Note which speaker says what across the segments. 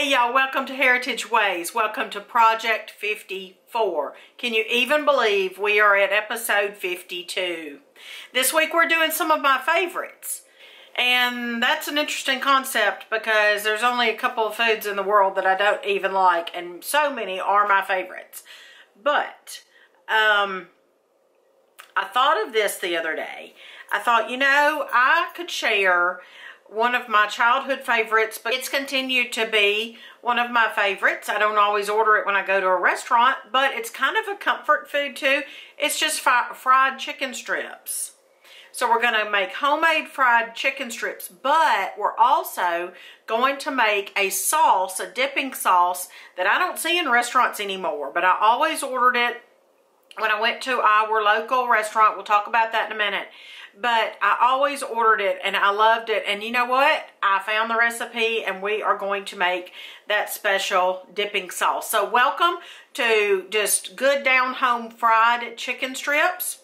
Speaker 1: Hey y'all, welcome to Heritage Ways. Welcome to Project 54. Can you even believe we are at episode 52? This week we're doing some of my favorites. And that's an interesting concept because there's only a couple of foods in the world that I don't even like, and so many are my favorites. But I thought of this the other day. I thought, you know, I could share one of my childhood favorites, but it's continued to be one of my favorites. I don't always order it when I go to a restaurant, but it's kind of a comfort food too. It's just fried chicken strips. So we're going to make homemade fried chicken strips, but we're also going to make a sauce, a dipping sauce that I don't see in restaurants anymore, but I always ordered it when I went to our local restaurant. We'll talk about that in a minute. But I always ordered it and I loved it. And you know what? I found the recipe and we are going to make that special dipping sauce. So welcome to just good down home fried chicken strips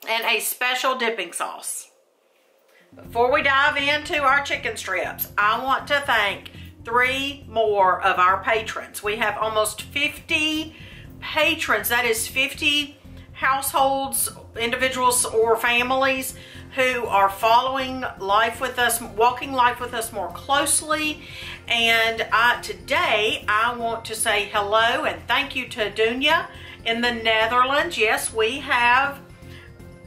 Speaker 1: and a special dipping sauce. Before we dive into our chicken strips, I want to thank 3 more of our patrons. We have almost 50 patrons. That is 50 households, individuals or families who are following life with us, walking life with us more closely. And today I want to say hello and thank you to Tonya in the Netherlands. Yes, we have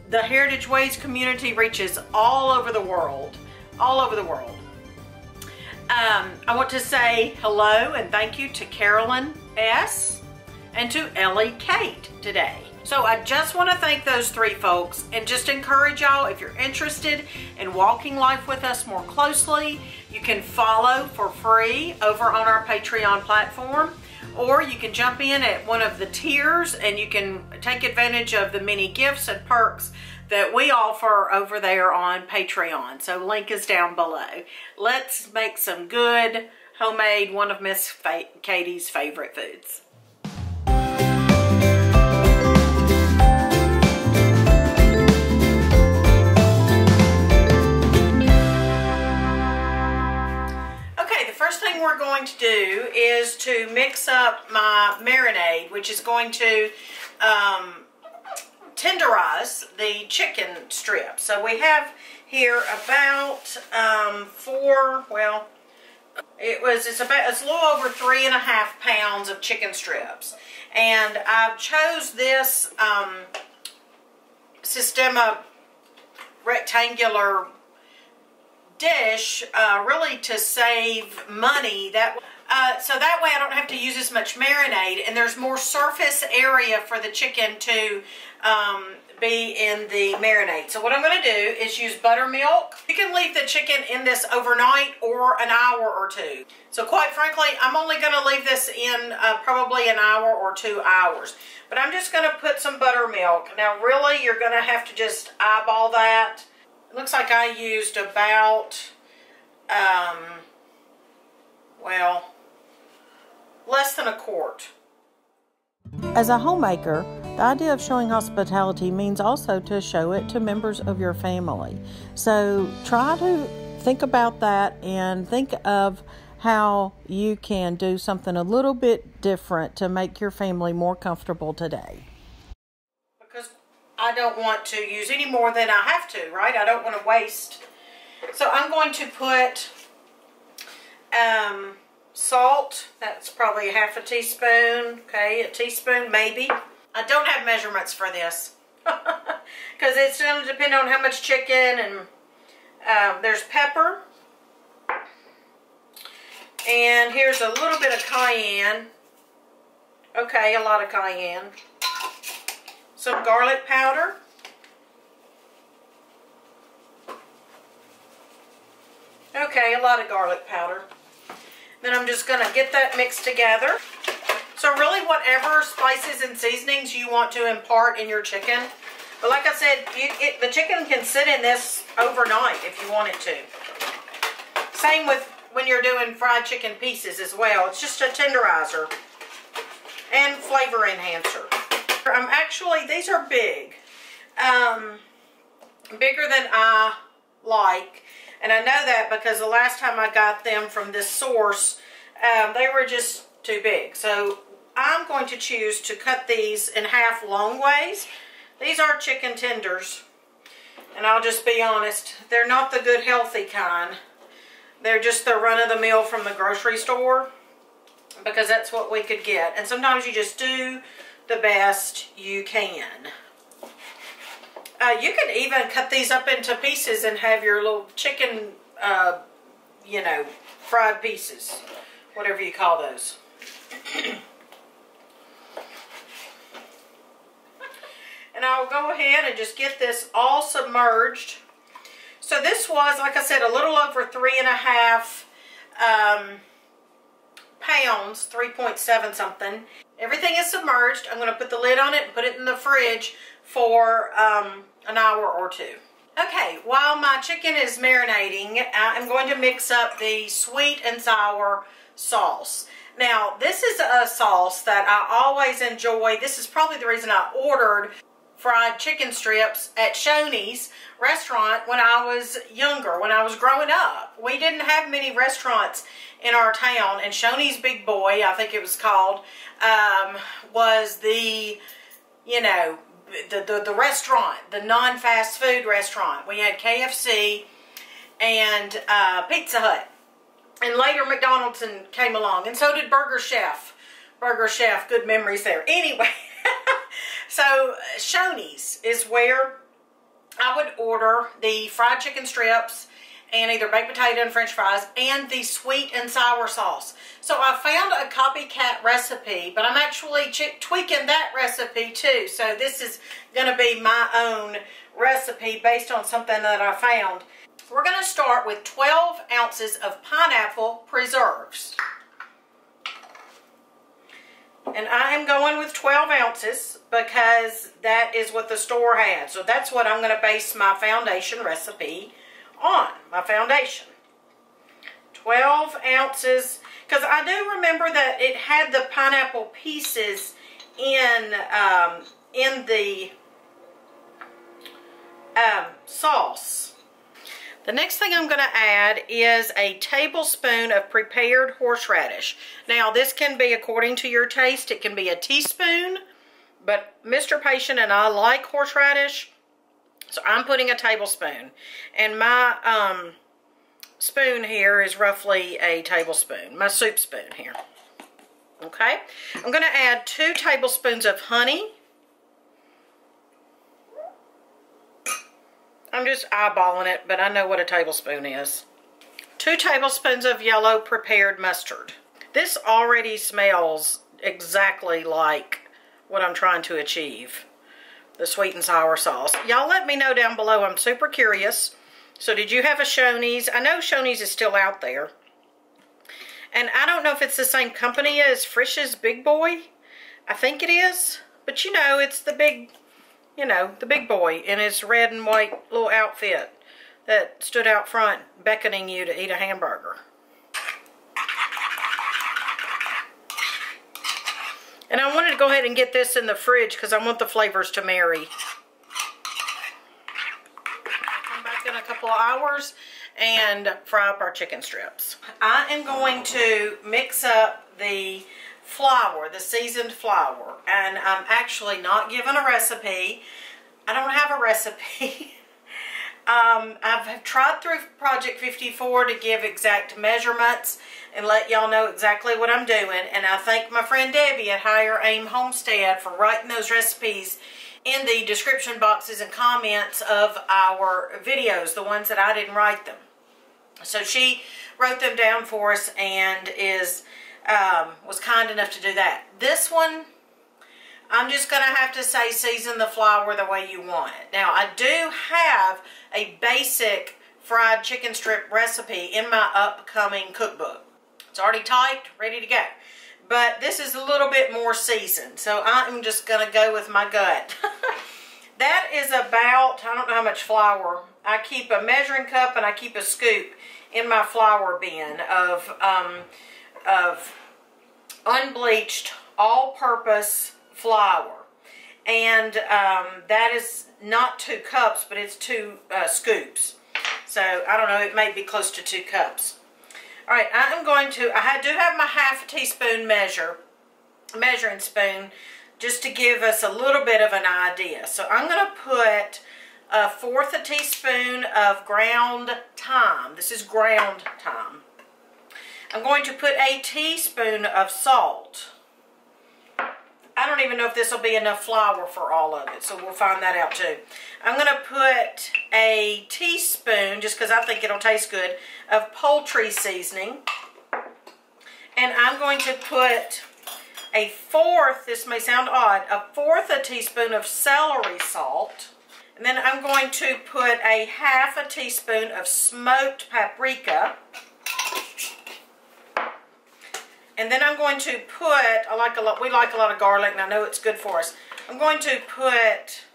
Speaker 1: the Heritage Ways community reaches all over the world, all over the world. I want to say hello and thank you to Carolyn S and to Ellie Kate today. So I just want to thank those 3 folks and just encourage y'all, if you're interested in walking life with us more closely, you can follow for free over on our Patreon platform, or you can jump in at one of the tiers and you can take advantage of the many gifts and perks that we offer over there on Patreon. So link is down below. Let's make some good homemade, one of Miss Katie's favorite foods. First thing we're going to do is to mix up my marinade, which is going to tenderize the chicken strips. So we have here about 4, well, it's a little over 3.5 pounds of chicken strips. And I chose this Sistema rectangular dish really to save money, so that way I don't have to use as much marinade and there's more surface area for the chicken to be in the marinade. So what I'm going to do is use buttermilk. You can leave the chicken in this overnight or an hour or 2. So quite frankly, I'm only going to leave this in probably an hour or 2 hours. But I'm just going to put some buttermilk. Now really you're going to have to just eyeball that. It looks like I used about, well, less than a quart.
Speaker 2: As a homemaker, the idea of showing hospitality means also to show it to members of your family. So try to think about that and think of how you can do something a little bit different to make your family more comfortable today.
Speaker 1: I don't want to use any more than I have to, right? I don't want to waste. So I'm going to put salt. That's probably ½ teaspoon. Okay, a teaspoon maybe. I don't have measurements for this because it's going to depend on how much chicken, and there's pepper. And here's a little bit of cayenne. Okay, a lot of cayenne. Some garlic powder. Okay, a lot of garlic powder. Then I'm just going to get that mixed together. So really whatever spices and seasonings you want to impart in your chicken. But like I said, the chicken can sit in this overnight if you want it to. Same with when you're doing fried chicken pieces as well. It's just a tenderizer and flavor enhancer. These are big. Bigger than I like. And I know that because the last time I got them from this source, They were just too big. So I'm going to choose to cut these in half long ways. These are chicken tenders. And I'll just be honest, they're not the good healthy kind. They're just the run-of-the-mill from the grocery store, because that's what we could get. And sometimes you just do the best you can. You can even cut these up into pieces and have your little chicken, you know, fried pieces. Whatever you call those. And I'll go ahead and just get this all submerged. So this was, like I said, a little over 3.5 pounds, 3.7 something. Everything is submerged. I'm going to put the lid on it and put it in the fridge for an hour or two. Okay, while my chicken is marinating, I'm going to mix up the sweet and sour sauce. Now, this is a sauce that I always enjoy. This is probably the reason I ordered fried chicken strips at Shoney's restaurant when I was younger, when I was growing up. We didn't have many restaurants in our town, and Shoney's Big Boy, I think it was called, was the, you know, the restaurant, the non-fast food restaurant. We had KFC and Pizza Hut. And later McDonald's came along, and so did Burger Chef. Burger Chef, good memories there. Anyway, so Shoney's is where I would order the fried chicken strips and either baked potato and french fries and the sweet and sour sauce. So I found a copycat recipe, but I'm actually tweaking that recipe too. So this is going to be my own recipe based on something that I found. We're going to start with 12 ounces of pineapple preserves. And I am going with 12 ounces because that is what the store had. So that's what I'm going to base my foundation recipe on, my foundation. 12 ounces, because I do remember that it had the pineapple pieces in the sauce. The next thing I'm going to add is a tablespoon of prepared horseradish. Now, this can be according to your taste. It can be a teaspoon, but Mr. Patient and I like horseradish, so I'm putting a tablespoon. And my spoon here is roughly a tablespoon, my soup spoon here. Okay? I'm going to add 2 tablespoons of honey. I'm just eyeballing it, but I know what a tablespoon is. 2 tablespoons of yellow prepared mustard. This already smells exactly like what I'm trying to achieve. The sweet and sour sauce. Y'all let me know down below. I'm super curious. So did you have a Shoney's? I know Shoney's is still out there. And I don't know if it's the same company as Frisch's Big Boy. I think it is. But you know, it's the big... You know, the big boy in his red and white little outfit that stood out front beckoning you to eat a hamburger. And I wanted to go ahead and get this in the fridge because I want the flavors to marry. Come back in a couple of hours and fry up our chicken strips. I am going to mix up the flour, the seasoned flour, and I'm actually not given a recipe. I don't have a recipe. I've tried through Project 54 to give exact measurements and let y'all know exactly what I'm doing, and I thank my friend Debbie at Higher Aim Homestead for writing those recipes in the description boxes and comments of our videos, the ones that I didn't write them. So she wrote them down for us and was kind enough to do that. This one, I'm just going to have to say season the flour the way you want it. Now, I do have a basic fried chicken strip recipe in my upcoming cookbook. It's already typed, ready to go. But this is a little bit more seasoned, so I'm just going to go with my gut. That is about, I don't know how much flour. I keep a measuring cup and I keep a scoop in my flour bin of unbleached, all-purpose flour. And that is not 2 cups, but it's 2 scoops. So, I don't know, it may be close to 2 cups. All right, I do have my half a teaspoon measuring spoon, just to give us a little bit of an idea. So I'm going to put 1/4 teaspoon of ground thyme. This is ground thyme. I'm going to put a teaspoon of salt. I don't even know if this will be enough flour for all of it, so we'll find that out too. I'm going to put a teaspoon, just because I think it'll taste good, of poultry seasoning. And I'm going to put a 1/4, this may sound odd, a 1/4 teaspoon of celery salt. And then I'm going to put a 1/2 teaspoon of smoked paprika. And then I'm going to put, we like a lot of garlic, and I know it's good for us. I'm going to put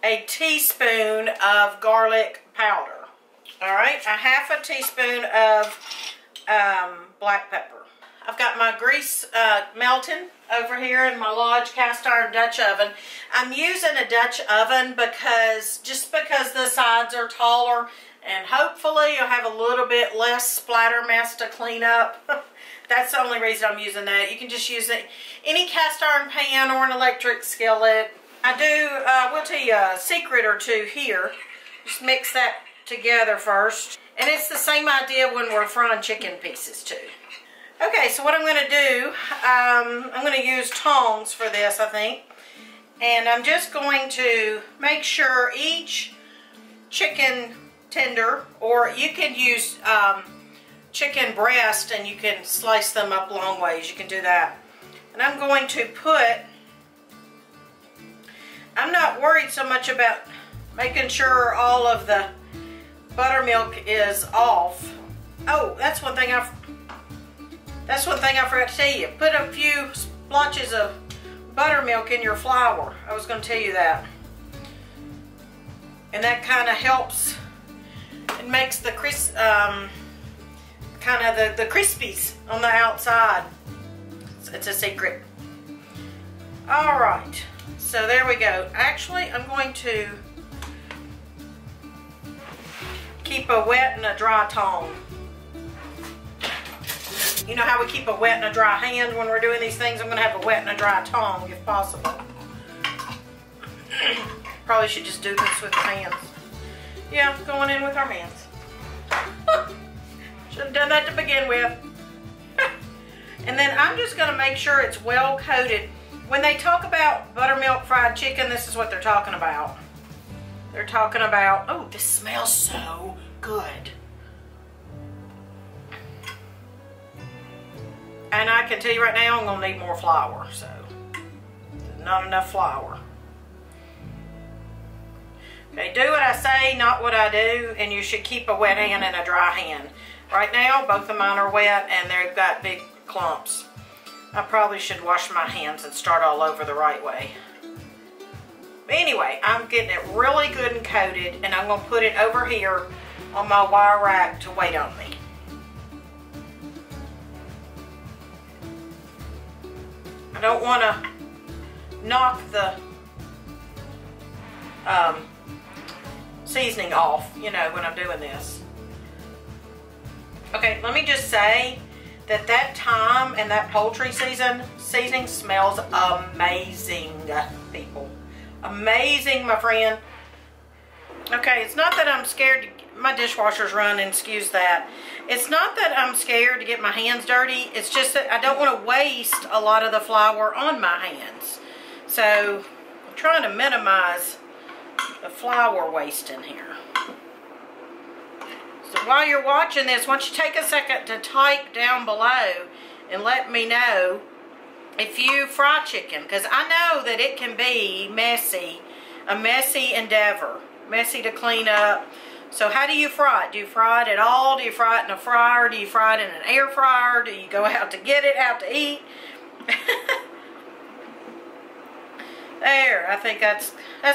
Speaker 1: a teaspoon of garlic powder. All right, a 1/2 teaspoon of black pepper. I've got my grease melting over here in my Lodge cast iron Dutch oven. I'm using a Dutch oven because the sides are taller, and hopefully you'll have a little bit less splatter mess to clean up. That's the only reason I'm using that. You can just use any cast iron pan or an electric skillet. We'll tell you a secret or two here. Just mix that together first. And it's the same idea when we're frying chicken pieces too. Okay, so what I'm going to do, I'm going to use tongs for this, I think. And I'm just going to make sure each chicken tender, or you can use chicken breast and you can slice them up long ways. You can do that. And I'm going to I'm not worried so much about making sure all of the buttermilk is off. Oh, that's one thing I forgot to tell you. Put a few splotches of buttermilk in your flour. I was going to tell you that. And that kind of helps. It makes the the crispies on the outside. It's a secret. All right. So there we go. Actually, I'm going to keep a wet and a dry tong. You know how we keep a wet and a dry hand when we're doing these things? I'm going to have a wet and a dry tong if possible. Probably should just do this with the hands. Yeah, going in with our hands. Should have done that to begin with. And then I'm just going to make sure it's well coated. When they talk about buttermilk fried chicken, this is what they're talking about. They're talking about, oh, this smells so good. And I can tell you right now, I'm going to need more flour, so not enough flour. Okay, do what I say, not what I do, and you should keep a wet hand and a dry hand. Right now, both of mine are wet and they've got big clumps. I probably should wash my hands and start all over the right way. But anyway, I'm getting it really good and coated, and I'm going to put it over here on my wire rack to wait on me. I don't want to knock the seasoning off, you know, when I'm doing this. Okay, let me just say that thyme and that poultry seasoning smells amazing, people. Amazing, my friend. Okay, it's not that I'm scared to, my dishwasher's running, excuse that. It's not that I'm scared to get my hands dirty. It's just that I don't want to waste a lot of the flour on my hands. So I'm trying to minimize the flour waste in here. So while you're watching this, why don't you take a second to type down below and let me know if you fry chicken, because I know that it can be messy, a messy endeavor, messy to clean up. So how do you fry it? Do you fry it at all? Do you fry it in a fryer? Do you fry it in an air fryer? Do you go out to get it, out to eat? There, I think that's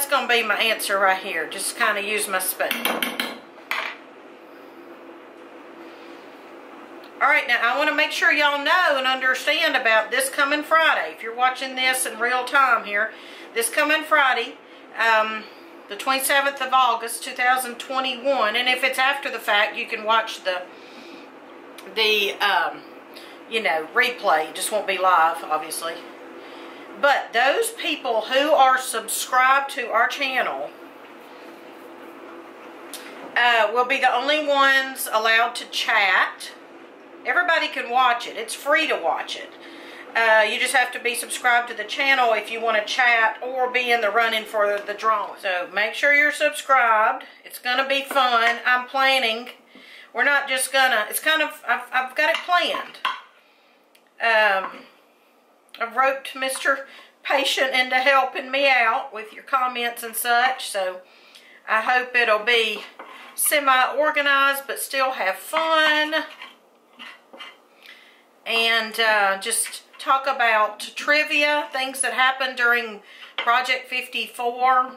Speaker 1: going to be my answer right here. Just kind of use my spoon. Alright, now I want to make sure y'all know and understand about this coming Friday. If you're watching this in real time here, this coming Friday, the 27th of August, 2021. And if it's after the fact, you can watch the you know, replay. It just won't be live, obviously. But those people who are subscribed to our channel will be the only ones allowed to chat. Everybody can watch it. It's free to watch it. You just have to be subscribed to the channel if you want to chat or be in the running for the drawing. So make sure you're subscribed. It's going to be fun. I'm planning. We're not just going to, it's kind of, I've got it planned. I've roped Mr. Patient into helping me out with your comments and such. So I hope it'll be semi-organized but still have fun. And just talk about trivia, things that happened during Project 54,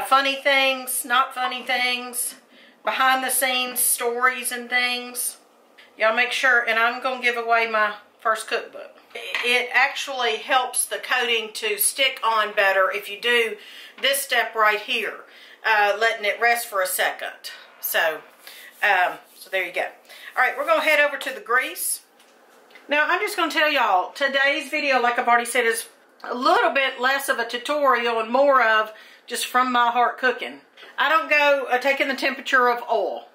Speaker 1: funny things, not funny things, behind the scenes stories and things. Y'all make sure, and I'm going to give away my first cookbook. It actually helps the coating to stick on better if you do this step right here, letting it rest for a second. So, so there you go. All right, we're going to head over to the grease. Now, I'm just going to tell y'all, today's video, like I've already said, is a little bit less of a tutorial and more of just from my heart cooking. I don't go taking the temperature of oil.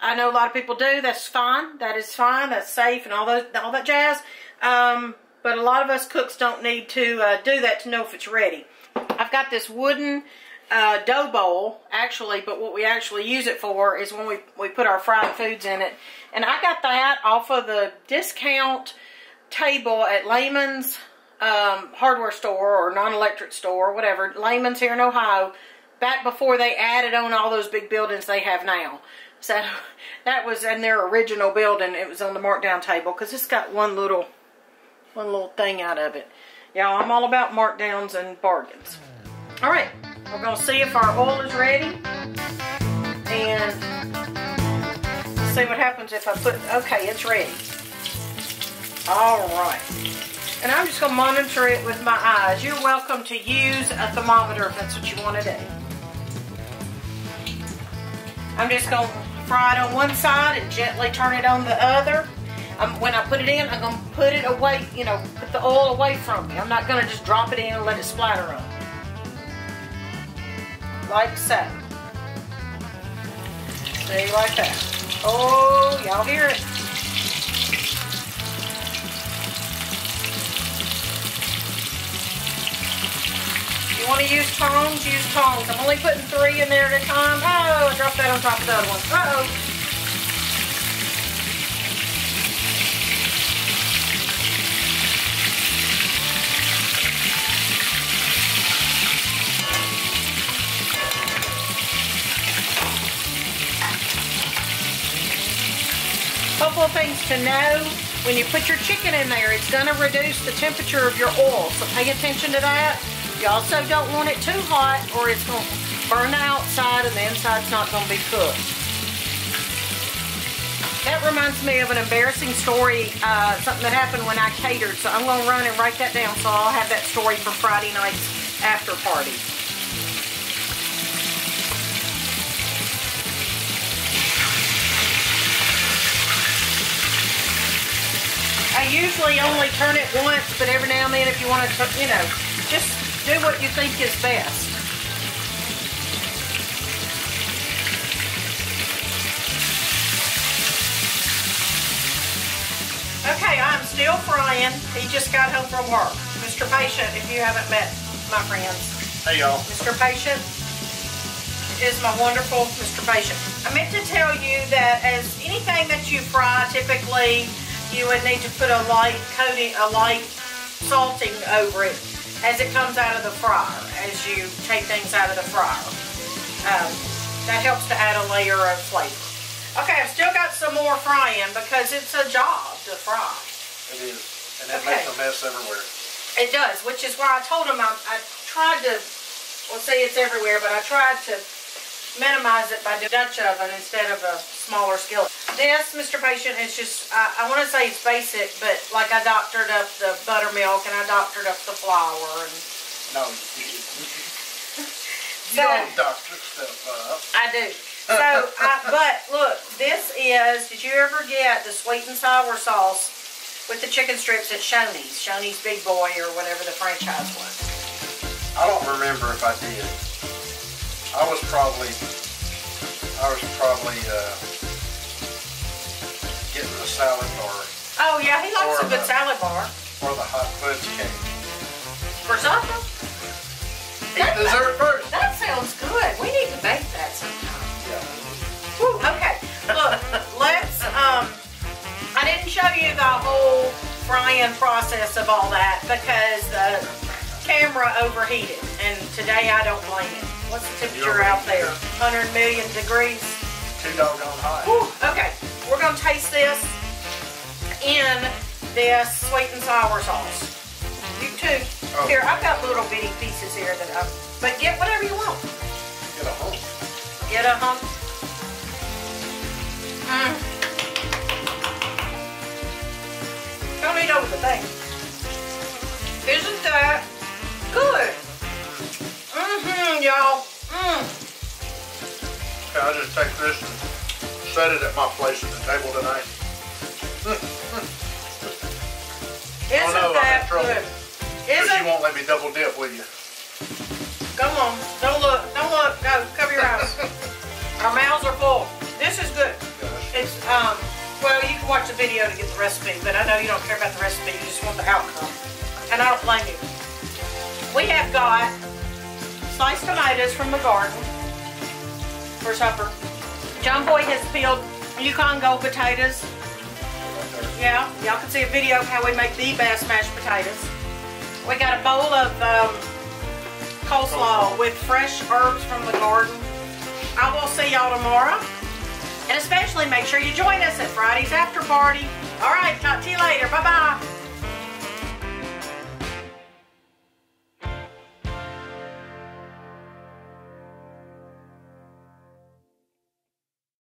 Speaker 1: I know a lot of people do. That's fine. That is fine. That's safe and all that jazz. But a lot of us cooks don't need to do that to know if it's ready. I've got this wooden dough bowl, actually, but what we actually use it for is when we put our fried foods in it. And I got that off of the discount table at Lehman's hardware store or non-electric store, whatever. Lehman's here in Ohio, back before they added on all those big buildings they have now. So that was in their original building. It was on the markdown table because it's got one little thing out of it. Y'all, I'm all about markdowns and bargains. All right, we're going to see if our oil is ready. And see what happens if I put, okay, it's ready. All right. And I'm just going to monitor it with my eyes. You're welcome to use a thermometer if that's what you want to do. I'm just going to fry it on one side and gently turn it on the other. When I put it in, I'm going to put it away, you know, put the oil away from me. I'm not going to just drop it in and let it splatter on. Like so. See, like that. Oh, y'all hear it. If you want to use tongs, use tongs. I'm only putting 3 in there at a time. Oh, I dropped that on top of the other one. Uh-oh. Couple of things to know. When you put your chicken in there, it's going to reduce the temperature of your oil, so pay attention to that. You also don't want it too hot or it's going to burn the outside and the inside's not going to be cooked. That reminds me of an embarrassing story, something that happened when I catered, so I'm going to run and write that down so I'll have that story for Friday night's after party. I usually only turn it once, but every now and then if you want to, you know, just do what you think is best. Okay, I'm still frying. He just got home from work. Mr. Patient, if you haven't met my friends.
Speaker 3: Hey, y'all.
Speaker 1: Mr. Patient is my wonderful Mr. Patient. I meant to tell you that as anything that you fry, typically you would need to put a light coating, a light salting over it as it comes out of the fryer, as you take things out of the fryer. That helps to add a layer of flavor. Okay, I've still got some more frying because it's a job to fry.
Speaker 3: It is, and it makes a mess everywhere.
Speaker 1: It does, which is why I told him I tried to, well, say it's everywhere, but I tried to minimize it by the Dutch oven instead of a smaller skillet. This, Mr. Patient, is just, I want to say it's basic, but like I doctored up the buttermilk and I doctored up the flour. And
Speaker 3: no. You don't doctor stuff up.
Speaker 1: I do. So, but look, this is, did you ever get the sweet and sour sauce with the chicken strips at Shoney's? Shoney's Big Boy or whatever the franchise was.
Speaker 3: I don't remember if I did. I was probably getting the salad bar.
Speaker 1: Oh yeah, he likes a good salad bar.
Speaker 3: Or the hot fudge cake.
Speaker 1: For supper?
Speaker 3: Eat dessert first.
Speaker 1: That sounds good. We need to bake that sometime.
Speaker 3: Yeah.
Speaker 1: Woo, okay, look, let's, I didn't show you the whole frying process of all that because the camera overheated, and today I don't blame it. What's the temperature out there? 100 million degrees?
Speaker 3: Too doggone hot.
Speaker 1: Woo, okay, we're going to taste this in this sweet and sour sauce. You too.
Speaker 3: Oh.
Speaker 1: Here, I've got little bitty pieces here that but get whatever you want.
Speaker 3: Get a hump.
Speaker 1: Get a hump. Don't eat over the thing. Isn't that good? Y'all.
Speaker 3: Okay, I'll just take this and set it at my place at the table tonight.
Speaker 1: Isn't that good?
Speaker 3: Because you won't let me double dip, will you?
Speaker 1: Come on. Don't look. Don't look. Go. Cover your eyes. Our mouths are full. This is good. It's, well, you can watch the video to get the recipe, but I know you don't care about the recipe. You just want the outcome. And I don't blame you. We have got sliced tomatoes from the garden for supper. John Boy has peeled Yukon Gold potatoes. Yeah, y'all can see a video of how we make the best mashed potatoes. We got a bowl of coleslaw with fresh herbs from the garden. I will see y'all tomorrow. And especially make sure you join us at Friday's after party. All right, talk to you later. Bye-bye.